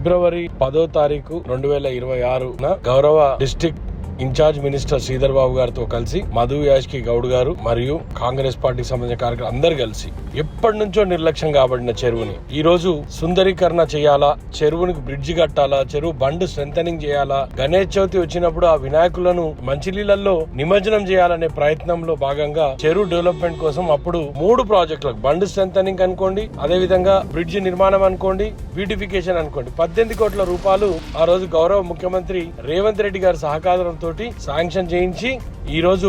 ఫిబ్రవరి 10వ తారీఖు 2026 గౌరవ district incharge minister Sridhar Babu గారితో కలిసి మధు యాష్కి గౌడ్ గారు మరియు కాంగ్రెస్ పార్టీకి సంబంధించిన కార్యకర్తలు అందరు కలిసి ఎప్పటి నుంచో నిర్లక్ష్యం కాబడిన చెరువుని ఈ రోజు సుందరీకరణ చేయాలా, చెరువునికి బ్రిడ్జి కట్టాలా, చెరువు బండ్ స్ట్రెంథనింగ్ చేయాలా, గణేష్ చవితి వచ్చినప్పుడు ఆ వినాయకులను మంచినీళ్ళల్లో నిమజ్జనం చేయాలనే ప్రయత్నంలో భాగంగా చెరువు డెవలప్మెంట్ కోసం అప్పుడు 3 ప్రాజెక్టులకు బండ్ స్ట్రెంథనింగ్ అనుకోండి, అదే విధంగా బ్రిడ్జి నిర్మాణం అనుకోండి, బ్యూటిఫికేషన్ అనుకోండి 18 కోట్ల రూపాయలు ఆ రోజు గౌరవ ముఖ్యమంత్రి రేవంత్ రెడ్డి గారి సహకారం తోటి శాంక్షన్ చేయించి ఈ రోజు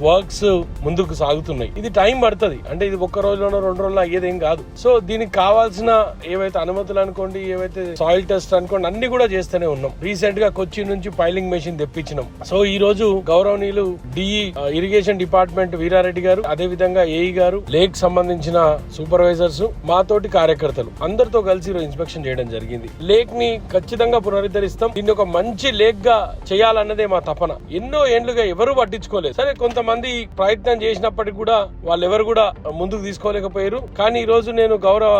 వర్క్స్ ముందుకు సాగుతున్నాయి. ఇది టైం పడుతుంది, అంటే ఇది ఒక్క రోజులోనో 2 రోజుల్లో అయ్యేదేం కాదు. సో దీనికి కావాల్సిన ఏవైతే అనుమతులు అనుకోండి, ఏవైతే సాయిల్ టెస్ట్ అనుకోండి, అన్ని కూడా చేస్తూనే ఉన్నాం. రీసెంట్ గా కొచ్చి నుంచి పైలింగ్ మెషిన్ తెప్పించినాం. సో ఈ రోజు గౌరవనీయులు డిఈ ఇరిగేషన్ డిపార్ట్మెంట్ వీరారెడ్డి గారు, అదే విధంగా ఏఈ గారు, లేక్ సంబంధించిన సూపర్వైజర్స్, మాతోటి కార్యకర్తలు అందరితో కలిసి ఇన్స్పెక్షన్ చేయడం జరిగింది. లేక్ ని ఖచ్చితంగా పునరుద్ధరిస్తాం. దీన్ని ఒక మంచి లేక్ గా చేయాలన్నదే మా తపన. ఎన్నో ఏండ్లుగా ఎవరు పట్టించుకోలేదు. సరే, కొంతమంది ప్రయత్నం చేసినప్పటికీ కూడా వాళ్ళెవరు కూడా ముందుకు తీసుకోలేకపోయారు. కానీ ఈ రోజు నేను గౌరవ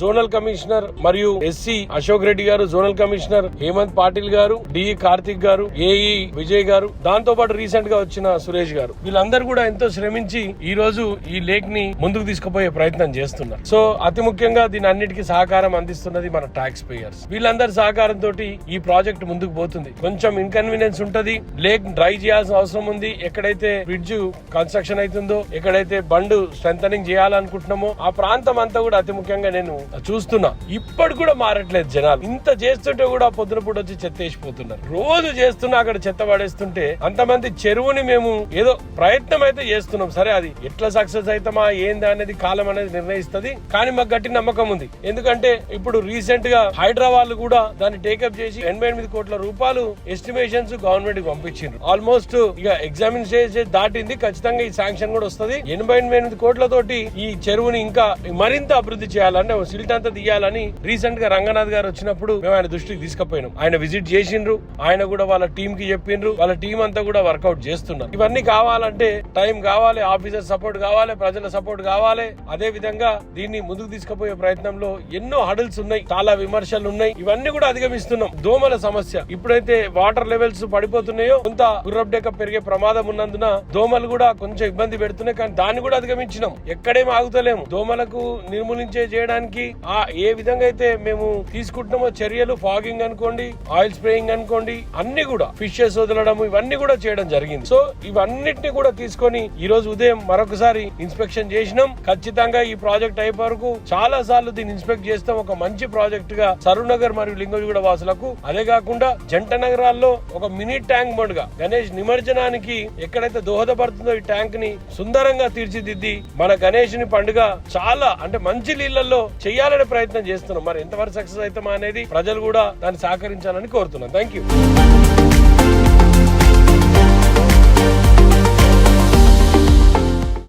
జోనల్ కమిషనర్ మరియు ఎస్సీ అశోక్ రెడ్డి గారు, జోనల్ కమిషనర్ హేమంత్ పాటిల్ గారు, డిఈ కార్తిక్ గారు, ఏఈ విజయ్ గారు, దాంతో పాటు రీసెంట్ గా వచ్చిన సురేష్ గారు, వీళ్ళందరూ కూడా ఎంతో శ్రమించి ఈ రోజు ఈ లేక్ ని ముందుకు తీసుకుపోయే ప్రయత్నం చేస్తున్నారు. సో అతి ముఖ్యంగా దీని అన్నిటికీ సహకారం అందిస్తున్నది మన ట్యాక్స్ పేయర్స్. వీళ్ళందరి సహకారంతో ఈ ప్రాజెక్ట్ ముందుకు పోతుంది. కొంచెం ఇన్కన్వీనియన్స్ ఉంటది, లేక్ డ్రై చేయాల్సిన అవసరం ఉంది. ఎక్కడైతే బ్రిడ్జ్ కన్స్ట్రక్షన్ అవుతుందో, ఎక్కడైతే బండ్ స్ట్రెంథనింగ్ చేయాలనుకుంటున్నామో ఆ ప్రాంతం అంతా కూడా అతి ముఖ్యంగా నేను చూస్తున్నా. ఇప్పటి కూడా మారట్లేదు జనాలు. ఇంత చేస్తుంటే కూడా పొద్దున పూట వచ్చి చెత్త వేసిపోతున్నారు. రోజు చేస్తున్నా అక్కడ చెత్త పడేస్తుంటే అంతమంది చెరువుని మేము ఏదో ప్రయత్నం అయితే చేస్తున్నాం. సరే, అది ఎట్లా సక్సెస్ అవుతామా ఏందా అనేది కాలం అనేది నిర్ణయిస్తుంది. కానీ మాకు గట్టి నమ్మకం ఉంది. ఎందుకంటే ఇప్పుడు రీసెంట్ గా హైదరాబాద్ కూడా దాన్ని టేకప్ చేసి 88 కోట్ల రూపాయలు ఎస్టిమేషన్స్ గవర్నమెంట్ కి పంపించారు. ఆల్మోస్ట్ ఇక ఎగ్జామిన్ స్టేజ్ దాటింది. ఖచ్చితంగా ఈ శాంక్షన్ కూడా వస్తుంది. 88 కోట్లతోటి ఈ చెరువుని ఇంకా మరింత అభివృద్ధి చేయాలని, సిల్ట్ అంతా తీయాలని రీసెంట్ గా రంగనాథ్ గారు వచ్చినప్పుడు మేము ఆయన దృష్టికి తీసుకుపోయినాం. ఆయన విజిట్ చేసిండ్రు. ఆయన కూడా వాళ్ళ టీం కి చెప్పిండ్రు. వాళ్ళ టీం అంతా కూడా వర్కౌట్ చేస్తున్నారు. ఇవన్నీ కావాలంటే టైం కావాలి, ఆఫీసర్ సపోర్ట్ కావాలి, ప్రజల సపోర్ట్ కావాలి. అదే విధంగా దీన్ని ముందుకు తీసుకుపోయే ప్రయత్నంలో ఎన్నో హడల్స్ ఉన్నాయి, చాలా విమర్శలు ఉన్నాయి. ఇవన్నీ కూడా అధిగమిస్తున్నాం. దోమల సమస్య ఇప్పుడైతే వాటర్ లెవెల్స్ పడిపోతున్నాయో కొంత గుర్రబ్డేక పెరిగే ప్రమాదం ఉన్నందున దోమలు కూడా కొంచెం ఇబ్బంది పెడుతున్నాయి. కానీ దాన్ని కూడా అధిగమించినాం. ఎక్కడేమో ఆగుతలేము. దోమలకు నిర్మూలించే చేయడానికి ఏ విధంగా అయితే మేము తీసుకుంటున్నామో చర్యలు, ఫాగింగ్ అనుకోండి, ఆయిల్ స్ప్రేయింగ్ అనుకోండి, అన్ని కూడా ఫిషెస్ వదలడం, ఇవన్నీ కూడా చేయడం జరిగింది. సో ఇవన్నిటిని కూడా తీసుకొని ఈ రోజు ఉదయం మరొకసారి ఇన్స్పెక్షన్ చేసినాం. ఖచ్చితంగా ఈ ప్రాజెక్ట్ అయ్యే వరకు చాలా సార్లు దీన్ని ఇన్స్పెక్ట్ చేస్తాం. ఒక మంచి ప్రాజెక్ట్ గా సరూనగర్ మరియు లింగోజిగూడ వాసులకు, అదే కాకుండా జంట నగరాల్లో ఒక మినీ ట్యాంక్ బండ్ గా గణేష్ నిమజ్జనానికి ఎక్కడైతే దోహదపడుతుందో ఈ ట్యాంక్ ని సుందరంగా తీర్చిదిద్ది మన గణేష్ ని పండుగ చాలా అంటే మంచి నీళ్లలో చేయాలనే ప్రయత్నం చేస్తున్నాం. మరి ఎంతవరకు సక్సెస్ అవుతామా అనేది ప్రజలు కూడా దాన్ని సహకరించాలని కోరుతున్నాం. Thank you.